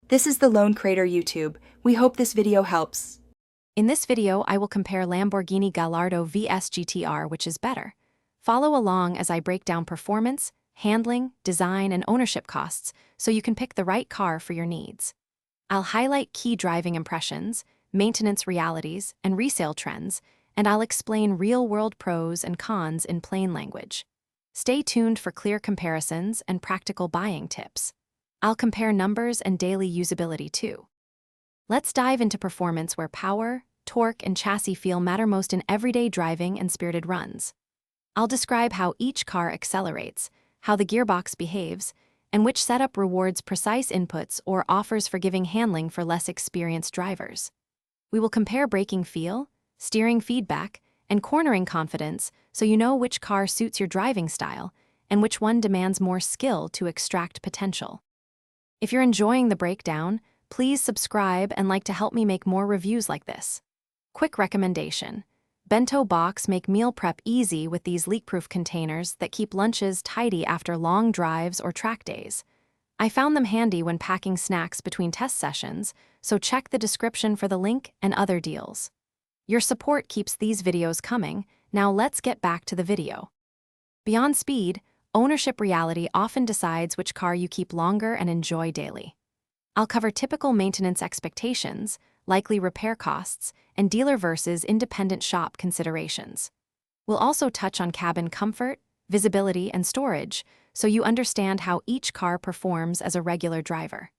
This is the Lone Crater YouTube. We hope this video helps. In this video, I will compare Lamborghini Gallardo vs GTR, which is better. Follow along as I break down performance, handling, design, and ownership costs so you can pick the right car for your needs. I'll highlight key driving impressions, maintenance realities, and resale trends, and I'll explain real-world pros and cons in plain language. Stay tuned for clear comparisons and practical buying tips. I'll compare numbers and daily usability too. Let's dive into performance where power, torque, and chassis feel matter most in everyday driving and spirited runs. I'll describe how each car accelerates, how the gearbox behaves, and which setup rewards precise inputs or offers forgiving handling for less experienced drivers. We will compare braking feel, steering feedback, and cornering confidence so you know which car suits your driving style and which one demands more skill to extract potential. If you're enjoying the breakdown, please subscribe and like to help me make more reviews like this. Quick recommendation: bento box make meal prep easy with these leak-proof containers that keep lunches tidy after long drives or track days. I found them handy when packing snacks between test sessions, so check the description for the link and other deals. Your support keeps these videos coming. Now let's get back to the video. Beyond speed, ownership reality often decides which car you keep longer and enjoy daily. I'll cover typical maintenance expectations, likely repair costs, and dealer versus independent shop considerations. We'll also touch on cabin comfort, visibility, and storage, so you understand how each car performs as a regular driver.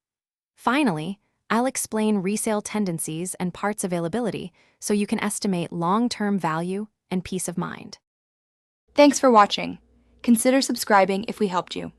Finally, I'll explain resale tendencies and parts availability so you can estimate long-term value and peace of mind. Thanks for watching. Consider subscribing if we helped you.